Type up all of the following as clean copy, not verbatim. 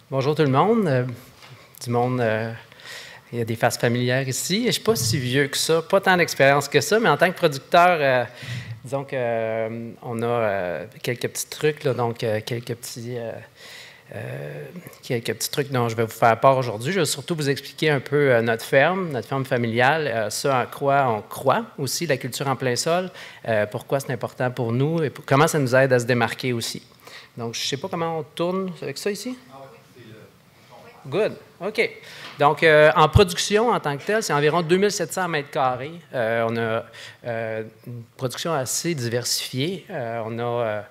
Bonjour tout le monde. Du monde, il y a des faces familières ici. Je ne suis pas si vieux que ça, pas tant d'expérience que ça, mais en tant que producteur, disons qu'on a quelques petits trucs, là, donc quelques petits trucs dont je vais vous faire part aujourd'hui. Je vais surtout vous expliquer un peu notre ferme familiale, ce en quoi on croit aussi, la culture en plein sol, pourquoi c'est important pour nous et comment ça nous aide à se démarquer aussi. Donc, je ne sais pas comment on tourne avec ça ici. Good. OK. Donc, en production, en tant que telle, c'est environ 2700 mètres carrés. On a une production assez diversifiée. On a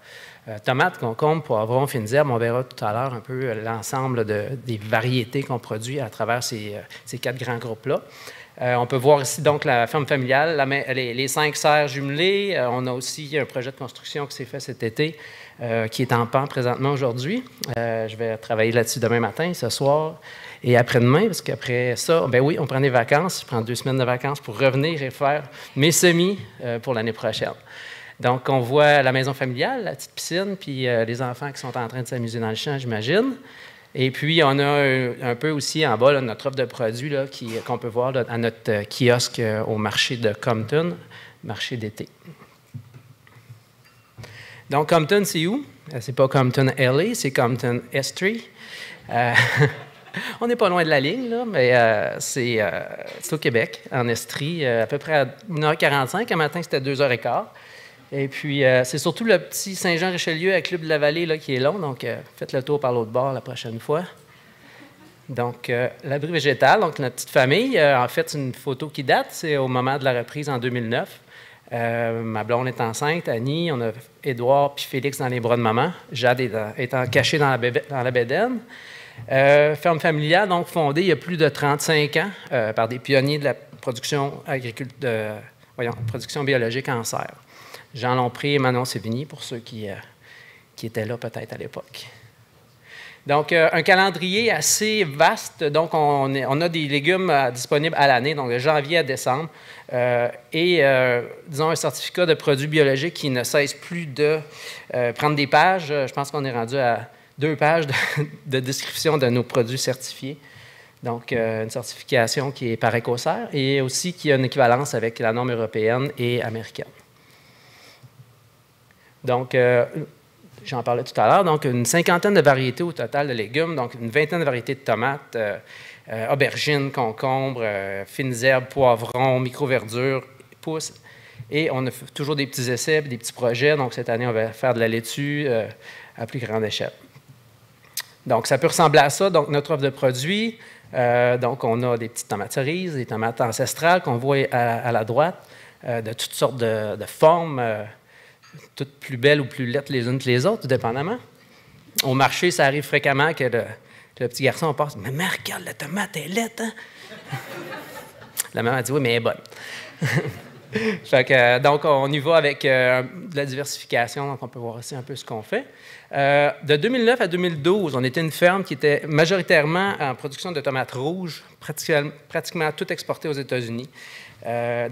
tomates, concombres, poivrons, fines herbes. On verra tout à l'heure un peu l'ensemble des variétés qu'on produit à travers ces 4 grands groupes-là. On peut voir ici donc la ferme familiale, les 5 serres jumelées. On a aussi un projet de construction qui s'est fait cet été, qui est en pan présentement aujourd'hui. Je vais travailler là-dessus demain matin, ce soir et après-demain, parce qu'après ça, ben oui, on prend des vacances. Je prends 2 semaines de vacances pour revenir et faire mes semis pour l'année prochaine. Donc, on voit la maison familiale, la petite piscine, puis les enfants qui sont en train de s'amuser dans le champ, j'imagine. Et puis, on a un peu aussi en bas là, notre offre de produits qu'on peut voir là, à notre kiosque au marché de Compton, marché d'été. Donc, Compton, c'est où? C'est pas Compton, LA, c'est Compton, Estrie. On n'est pas loin de la ligne, là, mais c'est au Québec, en Estrie, à peu près à 1h45. Un matin, c'était 2h15. Et puis, c'est surtout le petit Saint-Jean-Richelieu à Club de la Vallée là, qui est long, donc faites le tour par l'autre bord la prochaine fois. Donc, l'abri végétal, donc notre petite famille, en fait, c'est une photo qui date, c'est au moment de la reprise en 2009. Ma blonde est enceinte, Annie, on a Édouard puis Félix dans les bras de maman, Jade étant cachée dans la bédaine. Ferme familiale, donc fondée il y a plus de 35 ans par des pionniers de la production biologique en serre. Jean Lompré et Manon Sévigny, pour ceux qui étaient là peut-être à l'époque. Donc, un calendrier assez vaste. Donc, on a des légumes disponibles à l'année, donc de janvier à décembre, disons, un certificat de produits biologiques qui ne cesse plus de prendre des pages. Je pense qu'on est rendu à 2 pages de description de nos produits certifiés. Donc, une certification qui est par Écossaire et aussi qui a une équivalence avec la norme européenne et américaine. Donc, j'en parlais tout à l'heure, donc une 50aine de variétés au total de légumes, donc une 20aine de variétés de tomates, aubergines, concombres, fines herbes, poivrons, micro-verdures, pousses. Et on a toujours des petits essais, des petits projets. Donc, cette année, on va faire de la laitue à plus grande échelle. Donc, ça peut ressembler à ça. Donc, notre offre de produits, donc on a des petites tomates cerises, des tomates ancestrales qu'on voit à la droite, de toutes sortes de formes, toutes plus belles ou plus laides les unes que les autres, tout dépendamment. Au marché, ça arrive fréquemment que le petit garçon passe « Mais regarde, la tomate est laide, hein? » La maman dit « Oui, mais elle est bonne. » Donc, on y va avec de la diversification. Donc, on peut voir aussi un peu ce qu'on fait. De 2009 à 2012, on était une ferme qui était majoritairement en production de tomates rouges, pratiquement tout exporté aux États-Unis.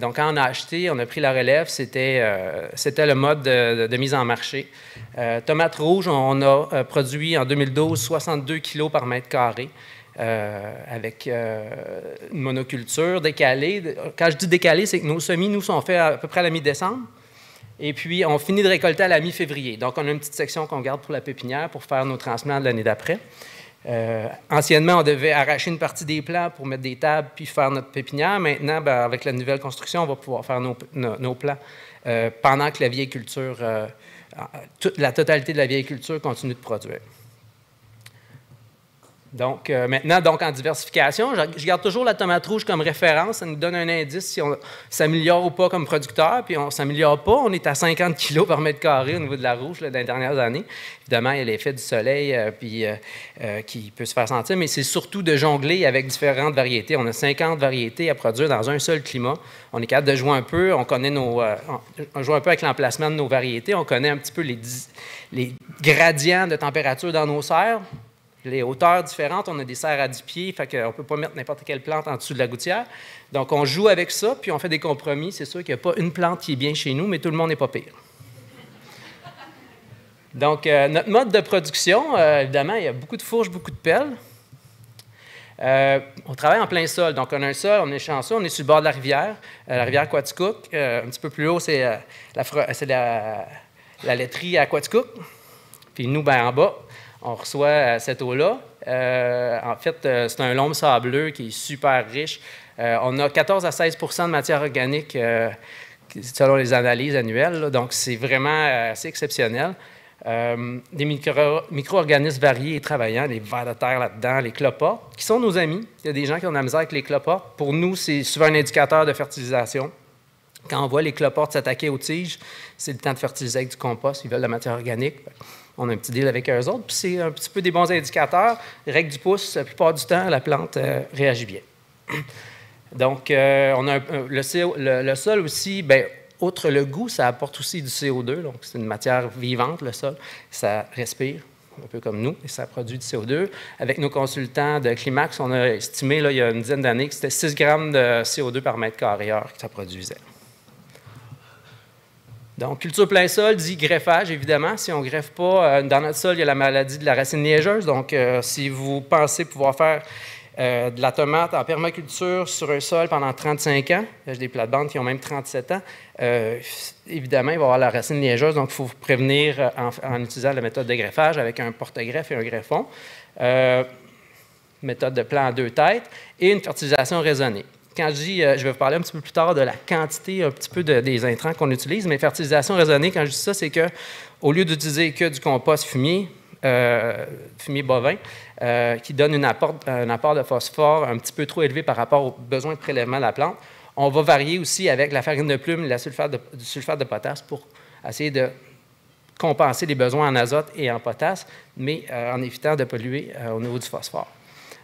Donc, quand on a acheté, on a pris la relève, c'était le mode de mise en marché. Tomates rouges, on a produit en 2012 62 kg par mètre carré avec une monoculture décalée. Quand je dis décalée, c'est que nos semis, nous, sont faits à peu près à la mi-décembre. Et puis, on finit de récolter à la mi-février. Donc, on a une petite section qu'on garde pour la pépinière pour faire nos transplants de l'année d'après. Anciennement, on devait arracher une partie des plants pour mettre des tables puis faire notre pépinière. Maintenant, avec la nouvelle construction, on va pouvoir faire nos plants pendant que la vieille culture, la totalité de la vieille culture continue de produire. Donc, maintenant, en diversification, je garde toujours la tomate rouge comme référence. Ça nous donne un indice si on s'améliore ou pas comme producteur. Puis on ne s'améliore pas. On est à 50 kg par mètre carré au niveau de la rouge là, dans les dernières années. Évidemment, il y a l'effet du soleil qui peut se faire sentir, mais c'est surtout de jongler avec différentes variétés. On a 50 variétés à produire dans un seul climat. On est capable de jouer un peu. On connaît on joue un peu avec l'emplacement de nos variétés. On connaît un petit peu les gradients de température dans nos serres. Les hauteurs différentes, on a des serres à 10 pieds, fait qu'on ne peut pas mettre n'importe quelle plante en dessous de la gouttière. Donc, on joue avec ça, puis on fait des compromis. C'est sûr qu'il n'y a pas une plante qui est bien chez nous, mais tout le monde n'est pas pire. Donc, notre mode de production, évidemment, il y a beaucoup de fourches, beaucoup de pelles. On travaille en plein sol. Donc, on a un sol, on est chanceux, on est sur le bord de la rivière Quaticook. Un petit peu plus haut, c'est la laiterie à Quaticook. Puis nous, ben, en bas, on reçoit cette eau-là. En fait, c'est un loam sableux qui est super riche. On a 14 à 16 de matière organique selon les analyses annuelles. Là. Donc, c'est vraiment assez exceptionnel. Des micro-organismes variés et travaillants, les vers de terre là-dedans, les cloportes, qui sont nos amis. Il y a des gens qui ont de la misère avec les cloportes. Pour nous, c'est souvent un indicateur de fertilisation. Quand on voit les cloportes s'attaquer aux tiges, c'est le temps de fertiliser avec du compost. Ils veulent de la matière organique. On a un petit deal avec eux autres. Puis c'est un petit peu des bons indicateurs. Règle du pouce, la plupart du temps, la plante réagit bien. Donc, on a le sol aussi, bien, outre le goût, ça apporte aussi du CO2. Donc, c'est une matière vivante, le sol. Ça respire, un peu comme nous, et ça produit du CO2. Avec nos consultants de Climax, on a estimé, là, il y a une dizaine d'années, que c'était 6 grammes de CO2 par mètre carré heure que ça produisait. Donc, culture plein sol dit greffage, évidemment. Si on ne greffe pas, dans notre sol, il y a la maladie de la racine liégeuse. Donc, si vous pensez pouvoir faire de la tomate en permaculture sur un sol pendant 35 ans, j'ai des plates-bandes qui ont même 37 ans, évidemment, il va y avoir la racine liégeuse. Donc, il faut vous prévenir en utilisant la méthode de greffage avec un porte-greffe et un greffon. Méthode de plan à 2 têtes et une fertilisation raisonnée. Quand je dis, je vais vous parler un petit peu plus tard de la quantité un petit peu des intrants qu'on utilise, mais fertilisation raisonnée, quand je dis ça, c'est qu'au lieu d'utiliser que du compost fumier, fumier bovin, qui donne un apport de phosphore un petit peu trop élevé par rapport aux besoins de prélèvement de la plante, on va varier aussi avec la farine de plume et du sulfate de potasse pour essayer de compenser les besoins en azote et en potasse, mais en évitant de polluer au niveau du phosphore.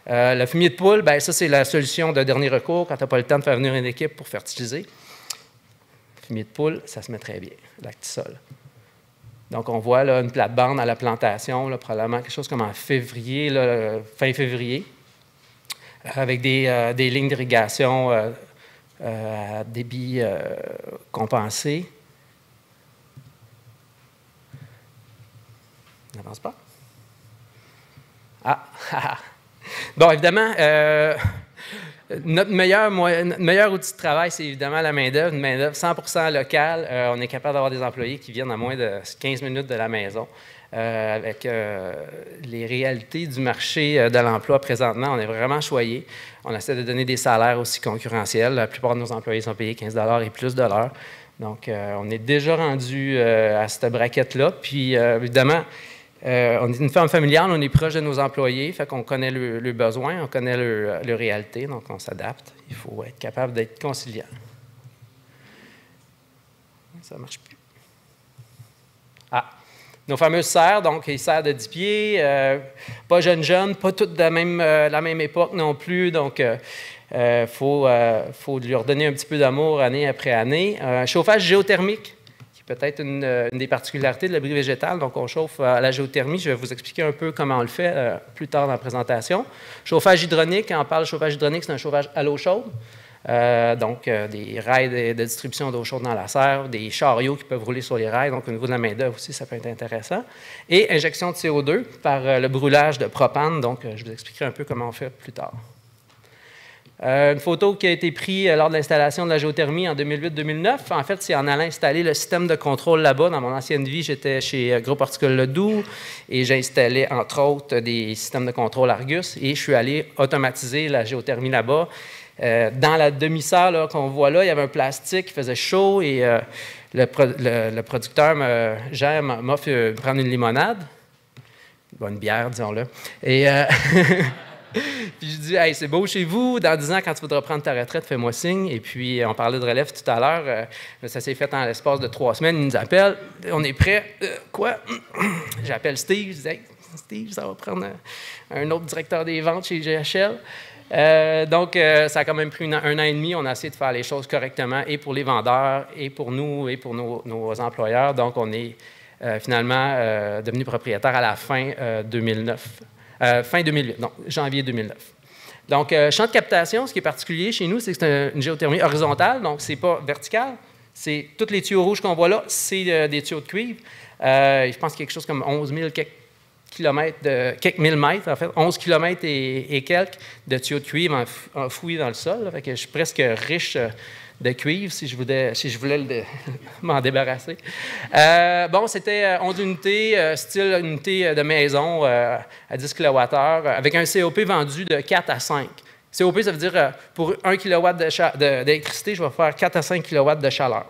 Le fumier de poule, bien, ça, c'est la solution de dernier recours quand tu n'as pas le temps de faire venir une équipe pour fertiliser. Le fumier de poule, ça se met très bien, l'actisol. Donc, on voit là, une plate-bande à la plantation, là, probablement quelque chose comme en février, là, fin février, avec des lignes d'irrigation à débit compensé. On n'avance pas? Ah! Bon, évidemment, notre meilleur outil de travail, c'est évidemment la main-d'œuvre, une main-d'œuvre 100% locale. On est capable d'avoir des employés qui viennent à moins de 15 minutes de la maison. Avec les réalités du marché de l'emploi présentement, on est vraiment choyé. On essaie de donner des salaires aussi concurrentiels. La plupart de nos employés sont payés 15 $ et plus de l'heure. Donc, on est déjà rendu à cette braquette-là. Puis, évidemment, on est une firme familiale, on est proche de nos employés, fait qu'on connaît leurs besoins, on connaît leur réalité, donc on s'adapte. Il faut être capable d'être conciliant. Ça ne marche plus. Nos fameuses serres, donc les serres de 10 pieds, pas jeunes, pas toutes de la même époque non plus, donc faut leur donner un petit peu d'amour année après année. Chauffage géothermique, peut-être une des particularités de l'abri végétal. Donc, on chauffe à la géothermie. Je vais vous expliquer un peu comment on le fait plus tard dans la présentation. Chauffage hydronique, quand on parle de chauffage hydronique, c'est un chauffage à l'eau chaude. Donc, des rails de distribution d'eau chaude dans la serre, des chariots qui peuvent rouler sur les rails. Donc, au niveau de la main-d'œuvre aussi, ça peut être intéressant. Et injection de CO2 par le brûlage de propane. Donc, je vous expliquerai un peu comment on fait plus tard. Une photo qui a été prise lors de l'installation de la géothermie en 2008-2009. En fait, c'est en allant installer le système de contrôle là-bas. Dans mon ancienne vie, j'étais chez Groupe Horticole Ledoux et j'installais, entre autres, des systèmes de contrôle Argus. Et je suis allé automatiser la géothermie là-bas. Dans la demi-serre qu'on voit là, il y avait un plastique qui faisait chaud et le producteur, Jean, m'a fait prendre une limonade. Bon, une bière, disons-le. Et... Puis je dis, hey, c'est beau chez vous, dans 10 ans, quand tu voudras prendre ta retraite, fais-moi signe. Et puis, on parlait de relève tout à l'heure, ça s'est fait en l'espace de 3 semaines. Il nous appelle, on est prêt. Quoi? J'appelle Steve, je dis, hey, Steve, ça va prendre un autre directeur des ventes chez GHL. Donc, ça a quand même pris un an et demi. On a essayé de faire les choses correctement, et pour les vendeurs, et pour nous, et pour nos employeurs. Donc, on est finalement devenu propriétaire à la fin 2009. Fin 2008, non, janvier 2009. Donc, champ de captation, ce qui est particulier chez nous, c'est que c'est une géothermie horizontale, donc ce n'est pas vertical, Tous les tuyaux rouges qu'on voit là, c'est des tuyaux de cuivre. Je pense qu'il y a quelque chose comme 11 000 quelques mille mètres, en fait, 11 km et quelques de tuyaux de cuivre enfouis dans le sol. Fait que je suis presque riche de cuivre si je voulais m'en débarrasser. Bon, c'était 11 unités, style unité de maison à 10 kWh, avec un COP vendu de 4 à 5. COP, ça veut dire pour 1 kW d'électricité, je vais faire 4 à 5 kW de chaleur.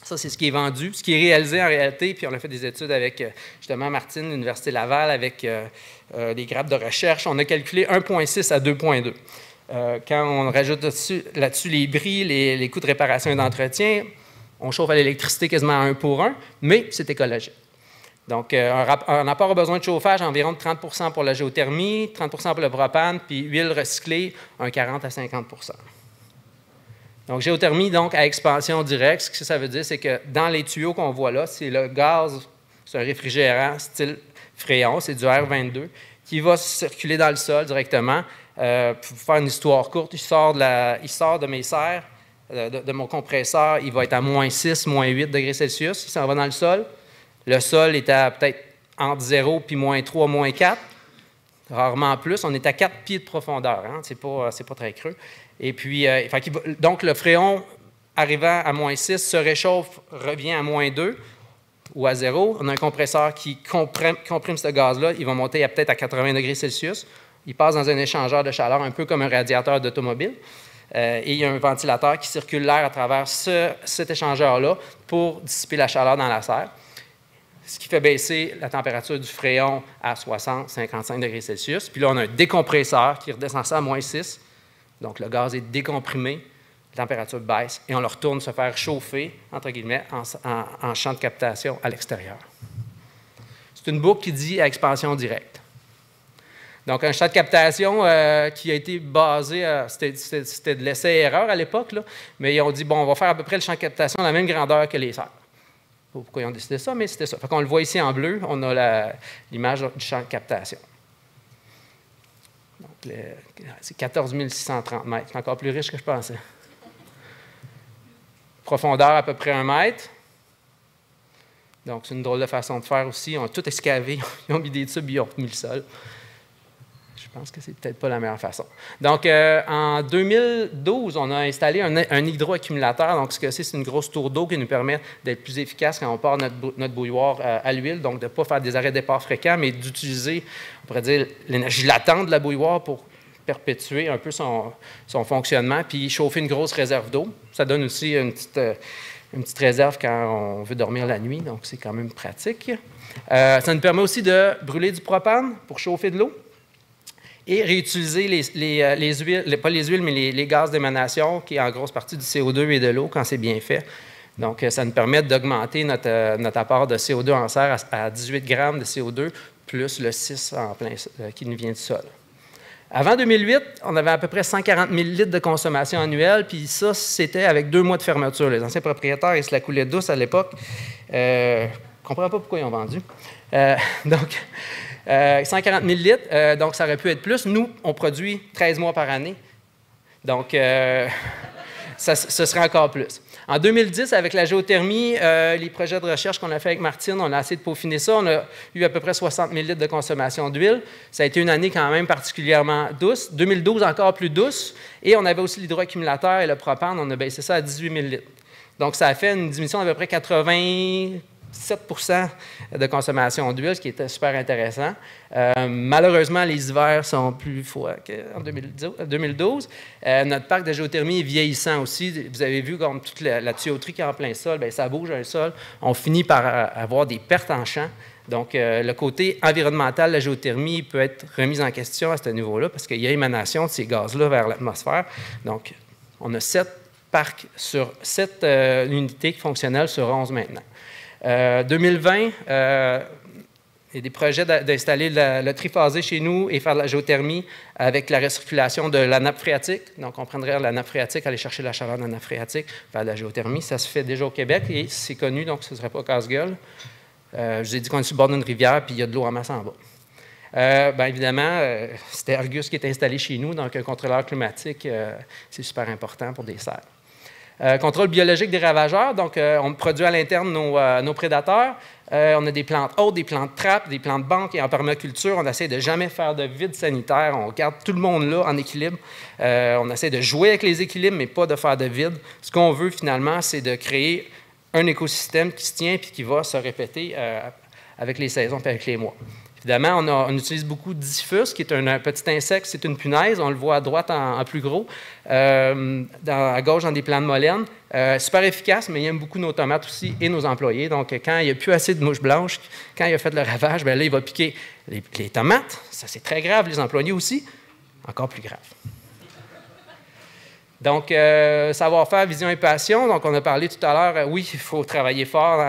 Ça, c'est ce qui est vendu, ce qui est réalisé en réalité, puis on a fait des études avec, justement, Martine, l'Université Laval, avec des grappes de recherche. On a calculé 1,6 à 2,2. Quand on rajoute là-dessus les bris, les coûts de réparation et d'entretien, on chauffe à l'électricité quasiment à 1 pour 1, mais c'est écologique. Donc, un apport aux besoins de chauffage, environ de 30 pour la géothermie, 30 pour le propane, puis huile recyclée, un 40 à 50 Donc, géothermie, donc, à expansion directe, ce que ça veut dire, c'est que dans les tuyaux qu'on voit là, c'est le gaz, c'est un réfrigérant style Fréon, c'est du R22, qui va circuler dans le sol directement. Pour faire une histoire courte, il sort de mes serres, de mon compresseur, il va être à moins 6, moins 8 degrés Celsius, il s'en va dans le sol. Le sol est à peut-être entre 0 puis moins 3, moins 4, rarement plus. On est à 4 pieds de profondeur, hein? C'est pas très creux. Et puis, donc, le fréon, arrivant à moins 6, se réchauffe, revient à moins 2 ou à 0. On a un compresseur qui comprime ce gaz-là. Il va monter peut-être à 80 degrés Celsius. Il passe dans un échangeur de chaleur, un peu comme un radiateur d'automobile. Et il y a un ventilateur qui circule l'air à travers cet échangeur-là pour dissiper la chaleur dans la serre, ce qui fait baisser la température du fréon à 60-55 degrés Celsius. Puis là, on a un décompresseur qui redescend ça à moins 6. Donc, le gaz est décomprimé, la température baisse, et on le retourne se faire chauffer, entre guillemets, en champ de captation à l'extérieur. C'est une boucle qui dit à expansion directe. Donc, un champ de captation qui a été basé, c'était de l'essai-erreur à l'époque, mais ils ont dit, bon, on va faire à peu près le champ de captation à la même grandeur que les serres. Pourquoi ils ont décidé ça, mais c'était ça. Fait qu'on le voit ici en bleu, on a l'image du champ de captation. C'est 14 630 mètres. C'est encore plus riche que je pensais. Profondeur à peu près 1 mètre. Donc, c'est une drôle de façon de faire aussi. Ils ont tout excavé. Ils ont mis des tubes, ils ont mis le sol. Je pense que c'est peut-être pas la meilleure façon. Donc, en 2012, on a installé un hydroaccumulateur. Donc, ce que c'est une grosse tour d'eau qui nous permet d'être plus efficace quand on part notre bouilloire à l'huile. Donc, de ne pas faire des arrêts de départ fréquents, mais d'utiliser, on pourrait dire, l'énergie latente de la bouilloire pour perpétuer un peu son fonctionnement, puis chauffer une grosse réserve d'eau. Ça donne aussi une petite réserve quand on veut dormir la nuit, donc c'est quand même pratique. Ça nous permet aussi de brûler du propane pour chauffer de l'eau et réutiliser les huiles, pas les huiles, mais les gaz d'émanation, qui est en grosse partie du CO2 et de l'eau quand c'est bien fait. Donc, ça nous permet d'augmenter notre apport de CO2 en serre à 18 grammes de CO2, plus le 6 en plein qui nous vient du sol. Avant 2008, on avait à peu près 140 000 litres de consommation annuelle, puis ça, c'était avec 2 mois de fermeture. Les anciens propriétaires, ils se la coulaient douce à l'époque. Je ne comprends pas pourquoi ils ont vendu. Donc, 140 000 litres, donc ça aurait pu être plus. Nous, on produit 13 mois par année. Donc, ce serait encore plus. En 2010, avec la géothermie, les projets de recherche qu'on a fait avec Martine, on a essayé de peaufiner ça. On a eu à peu près 60 000 litres de consommation d'huile. Ça a été une année quand même particulièrement douce. 2012, encore plus douce. Et on avait aussi l'hydroaccumulateur et le propane. On a baissé ça à 18 000 litres. Donc, ça a fait une diminution d'à peu près 87 % de consommation d'huile, ce qui était super intéressant. Malheureusement, les hivers sont plus froids qu'en 2012. Notre parc de géothermie est vieillissant aussi. Vous avez vu comme toute la tuyauterie qui est en plein sol, bien, ça bouge un sol. On finit par avoir des pertes en champ. Donc, le côté environnemental de la géothermie peut être remis en question à ce niveau-là parce qu'il y a émanation de ces gaz-là vers l'atmosphère. Donc, on a 7 parcs sur 7 unités fonctionnelles sur 11 maintenant. 2020, il y a des projets d'installer le triphasé chez nous et faire de la géothermie avec la recirculation de la nappe phréatique. Donc, on prendrait la nappe phréatique, aller chercher la chaleur de la nappe phréatique, faire de la géothermie. Ça se fait déjà au Québec et c'est connu, donc ce ne serait pas casse-gueule. Je vous ai dit qu'on est sur le bord d'une rivière puis il y a de l'eau en masse en bas. Bien évidemment, c'était Argus qui est installé chez nous, donc un contrôleur climatique, c'est super important pour des serres. Contrôle biologique des ravageurs, donc on produit à l'interne nos prédateurs. On a des plantes hautes, des plantes trappes, des plantes banques, et en permaculture, on essaie de jamais faire de vide sanitaire. On garde tout le monde là en équilibre. On essaie de jouer avec les équilibres, mais pas de faire de vide. Ce qu'on veut finalement, c'est de créer un écosystème qui se tient et qui va se répéter avec les saisons et avec les mois. Évidemment, on utilise beaucoup d'Iphus, qui est un petit insecte, c'est une punaise. On le voit à droite en plus gros, à gauche dans des plantes molennes. Super efficace, mais il aime beaucoup nos tomates aussi et nos employés. Donc, quand il n'y a plus assez de mouches blanches, quand il a fait le ravage, bien là, il va piquer les tomates. Ça, c'est très grave. Les employés aussi, encore plus grave. Donc, savoir-faire, vision et passion. Donc, on a parlé tout à l'heure, oui, il faut travailler fort.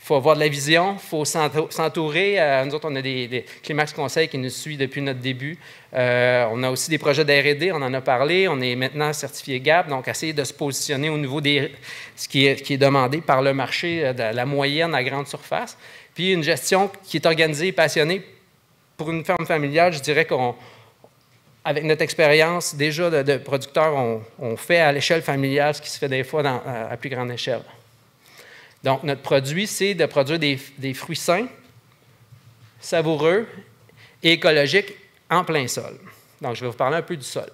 Il faut avoir de la vision, il faut s'entourer. Nous autres, on a des Climax Conseil qui nous suivent depuis notre début. On a aussi des projets d'R&D, on en a parlé. On est maintenant certifié GAP, donc essayer de se positionner au niveau de ce qui est demandé par le marché de la moyenne à grande surface. Puis une gestion qui est organisée et passionnée. Pour une ferme familiale, je dirais qu'avec notre expérience déjà de producteurs, on fait à l'échelle familiale ce qui se fait des fois à plus grande échelle. Donc, notre produit, c'est de produire des fruits sains, savoureux et écologiques en plein sol. Donc, je vais vous parler un peu du sol.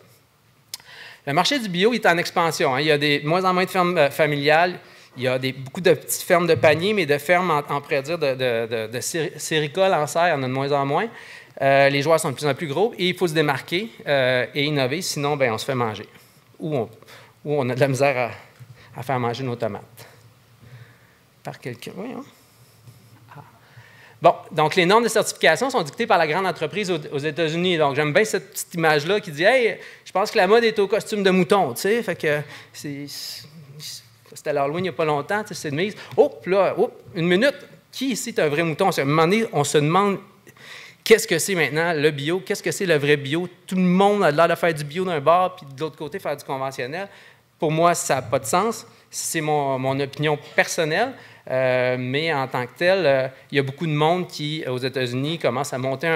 Le marché du bio est en expansion. Hein. Il y a de moins en moins de fermes familiales. Il y a beaucoup de petites fermes de panier, mais de fermes, on pourrait dire, de séricoles en serre, il y en a de moins en moins. Les joueurs sont de plus en plus gros et il faut se démarquer et innover, sinon, bien, on se fait manger. Ou on a de la misère à faire manger nos tomates. Par quelqu'un. Oui, hein? Ah. Bon, donc les normes de certification sont dictées par la grande entreprise aux États-Unis. Donc, j'aime bien cette petite image-là qui dit « Hey, je pense que la mode est au costume de mouton. » Tu sais, fait que c'était l'Halloween il n'y a pas longtemps, tu sais, c'est de mise. Oh, puis là, une minute, qui ici est un vrai mouton? À un moment donné, on se demande qu'est-ce que c'est maintenant le bio? Qu'est-ce que c'est le vrai bio? Tout le monde a l'air de faire du bio d'un bord, puis de l'autre côté, faire du conventionnel. Pour moi, ça n'a pas de sens. C'est mon opinion personnelle. Mais en tant que tel, il y a beaucoup de monde qui, aux États-Unis, commence à monter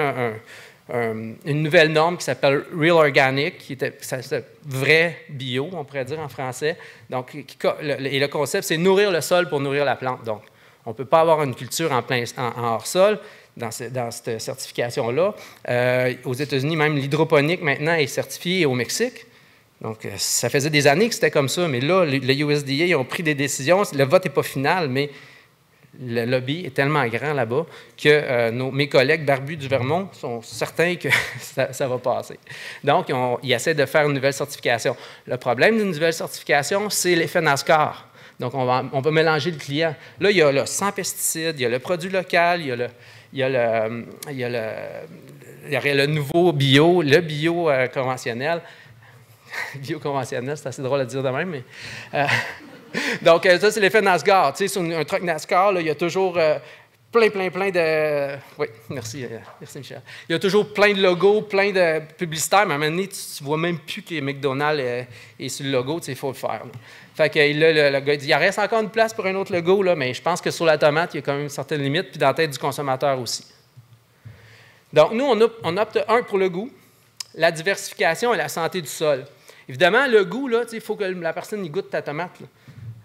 une nouvelle norme qui s'appelle Real Organic, qui est vrai bio, on pourrait dire en français. Donc, et le concept, c'est nourrir le sol pour nourrir la plante. Donc, on ne peut pas avoir une culture en hors-sol dans cette certification-là. Aux États-Unis, même l'hydroponique maintenant est certifiée au Mexique. Donc, ça faisait des années que c'était comme ça, mais là, le USDA, ils ont pris des décisions. Le vote n'est pas final, mais le lobby est tellement grand là-bas que mes collègues barbus du Vermont sont certains que ça va passer. Donc, ils essaient de faire une nouvelle certification. Le problème d'une nouvelle certification, c'est l'effet NASCAR. Donc, on va mélanger le client. Là, il y a le sans pesticides, il y a le produit local, il y a le nouveau bio, le bio conventionnel. Bio conventionnel, c'est assez drôle à dire de même, mais... donc, ça, c'est l'effet NASCAR. Tu sais, sur un truck NASCAR, là, il y a toujours plein de... Oui, merci Michel. Il y a toujours plein de logos, plein de publicitaires, mais à un moment donné, tu ne vois même plus que McDonald's est sur le logo, tu sais, il faut le faire. Là. Fait que là, le gars dit, il reste encore une place pour un autre logo, là, mais je pense que sur la tomate, il y a quand même une certaine limite, puis dans la tête du consommateur aussi. Donc, nous, on opte, pour le goût, la diversification et la santé du sol. Évidemment, le goût, il faut que la personne y goûte ta tomate. Là.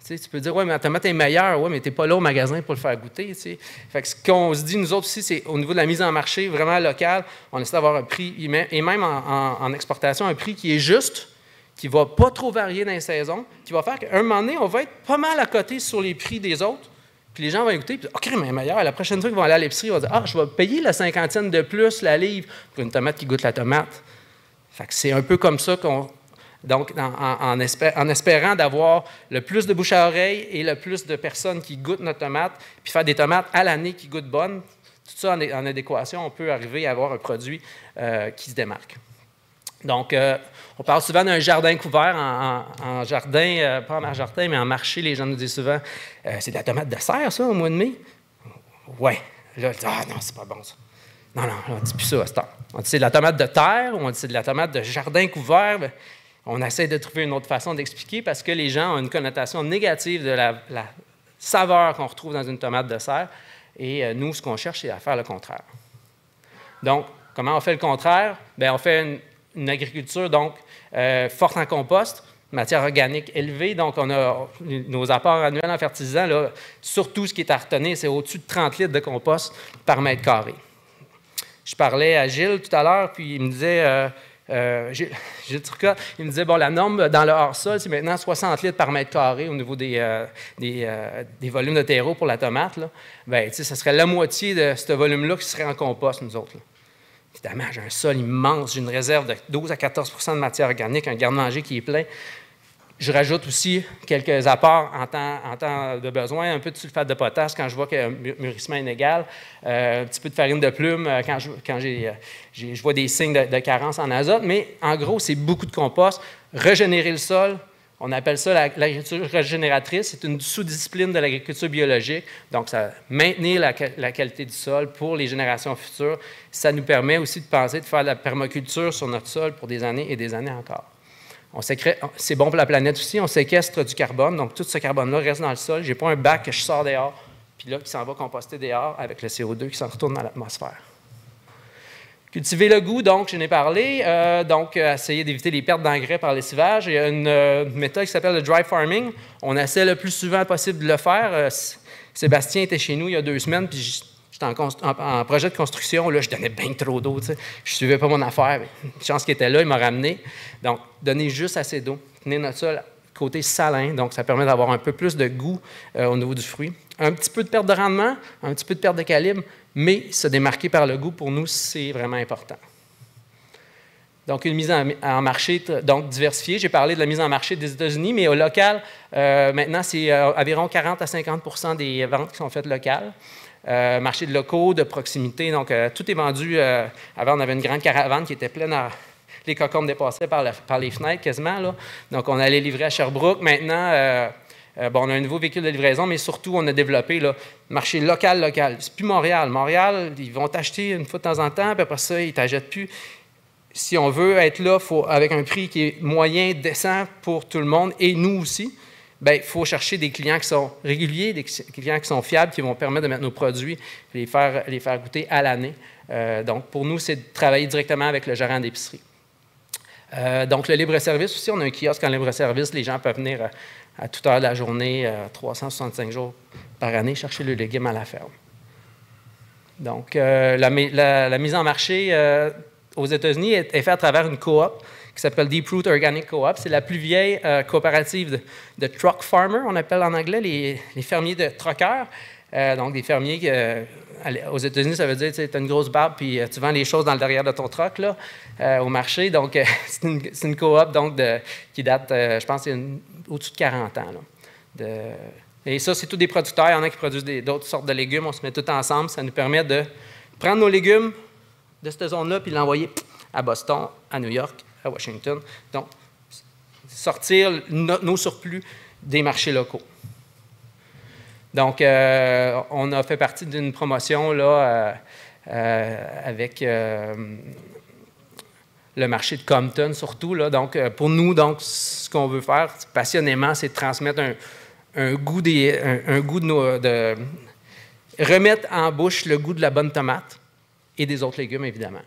Tu peux dire, oui, mais la tomate est meilleure, oui, mais tu n'es pas là au magasin pour le faire goûter. Fait que ce qu'on se dit, nous autres aussi, c'est au niveau de la mise en marché, vraiment local, on essaie d'avoir un prix, et même en exportation, un prix qui est juste, qui ne va pas trop varier dans les saisons, qui va faire qu'à un moment donné, on va être pas mal à côté sur les prix des autres, puis les gens vont écouter, puis OK, mais meilleur, la prochaine fois qu'ils vont aller à l'épicerie, ils vont dire, ah, je vais payer la 50 de plus la livre pour une tomate qui goûte la tomate. Fait que c'est un peu comme ça qu'on... Donc, en espérant d'avoir le plus de bouche à oreille et le plus de personnes qui goûtent notre tomate, puis faire des tomates à l'année qui goûtent bonnes, tout ça en adéquation, on peut arriver à avoir un produit qui se démarque. Donc, on parle souvent d'un jardin couvert en jardin, pas en jardin, mais en marché, les gens nous disent souvent c'est de la tomate de serre, ça, au mois de mai? Oui. Là, ah non, c'est pas bon, ça. Non, on ne dit plus ça à cette heure. On dit c'est de la tomate de terre, ou on dit c'est de la tomate de jardin couvert. Bien, on essaie de trouver une autre façon d'expliquer parce que les gens ont une connotation négative de la saveur qu'on retrouve dans une tomate de serre. Et nous, ce qu'on cherche, c'est à faire le contraire. Donc, comment on fait le contraire? Bien, on fait une agriculture donc forte en compost. matière organique élevée. Donc, on a nos apports annuels en fertilisants, là, surtout ce qui est à retenir, c'est au-dessus de 30 litres de compost par mètre carré. Je parlais à Gilles tout à l'heure, puis il me disait, Gilles Turcotte, il me disait, bon, la norme dans le hors-sol, c'est maintenant 60 litres par mètre carré au niveau des volumes de terreau pour la tomate. Bien, ça serait la moitié de ce volume-là qui serait en compost, nous autres. Là. Évidemment, j'ai un sol immense, j'ai une réserve de 12 à 14 % de matière organique, un garde-manger qui est plein. Je rajoute aussi quelques apports en temps de besoin, un peu de sulfate de potasse quand je vois qu'il y a un mûrissement inégal, un petit peu de farine de plume quand je vois des signes de carence en azote. Mais en gros, c'est beaucoup de compost. Régénérer le sol, on appelle ça l'agriculture régénératrice. C'est une sous-discipline de l'agriculture biologique. Donc, ça maintenir la qualité du sol pour les générations futures. Ça nous permet aussi de penser de faire de la permaculture sur notre sol pour des années et des années encore. C'est bon pour la planète aussi, on séquestre du carbone, donc tout ce carbone-là reste dans le sol. Je n'ai pas un bac que je sors dehors, puis là, qui s'en va composter dehors avec le CO2 qui s'en retourne dans l'atmosphère. Cultiver le goût, donc, je n'ai parlé. Essayer d'éviter les pertes d'engrais par lessivage. Il y a une méthode qui s'appelle le dry farming. On essaie le plus souvent possible de le faire. Sébastien était chez nous il y a 2 semaines, puis j'étais en projet de construction, là, je donnais bien trop d'eau. Je ne suivais pas mon affaire. Une chance qu'il était là, il m'a ramené. Donc, donner juste assez d'eau. Tenir notre sol côté salin, donc ça permet d'avoir un peu plus de goût au niveau du fruit. Un petit peu de perte de rendement, un petit peu de perte de calibre, mais se démarquer par le goût, pour nous, c'est vraiment important. Donc, une mise en marché donc diversifiée. J'ai parlé de la mise en marché des États-Unis, mais au local, maintenant, c'est environ 40 à 50 % des ventes qui sont faites locales. Marché de locaux, de proximité. Donc, tout est vendu. Avant, on avait une grande caravane qui était pleine les cocombes dépassaient par les fenêtres quasiment. Là. Donc, on allait livrer à Sherbrooke. Maintenant, on a un nouveau véhicule de livraison, mais surtout, on a développé le marché local. C'est plus Montréal. Montréal, ils vont t'acheter une fois de temps en temps, puis après ça, ils ne t'achètent plus. Si on veut être là, avec un prix qui est moyen, décent pour tout le monde, et nous aussi, bien, il faut chercher des clients qui sont réguliers, des clients qui sont fiables, qui vont permettre de mettre nos produits et les faire goûter à l'année. Donc, pour nous, c'est de travailler directement avec le gérant d'épicerie. Donc, le libre-service aussi, on a un kiosque en libre-service. Les gens peuvent venir à toute heure de la journée, 365 jours par année, chercher le légume à la ferme. Donc, la mise en marché aux États-Unis est faite à travers une coop qui s'appelle Deep Root Organic Co-op. C'est la plus vieille coopérative de truck farmers, on appelle en anglais les fermiers de truckers. Donc, des fermiers aux États-Unis, ça veut dire tu as une grosse barbe puis tu vends les choses dans le derrière de ton truck là, au marché. Donc, c'est une coop donc, qui date, je pense, au-dessus de 40 ans. Là, et ça, c'est tous des producteurs. Il y en a qui produisent d'autres sortes de légumes. On se met tous ensemble. Ça nous permet de prendre nos légumes de cette zone-là puis l'envoyer à Boston, à New York, à Washington. Donc, sortir nos surplus des marchés locaux. Donc, on a fait partie d'une promotion là, avec le marché de Compton surtout. Là. Donc, pour nous, donc, ce qu'on veut faire passionnément, c'est de transmettre un goût de remettre en bouche le goût de la bonne tomate et des autres légumes, évidemment.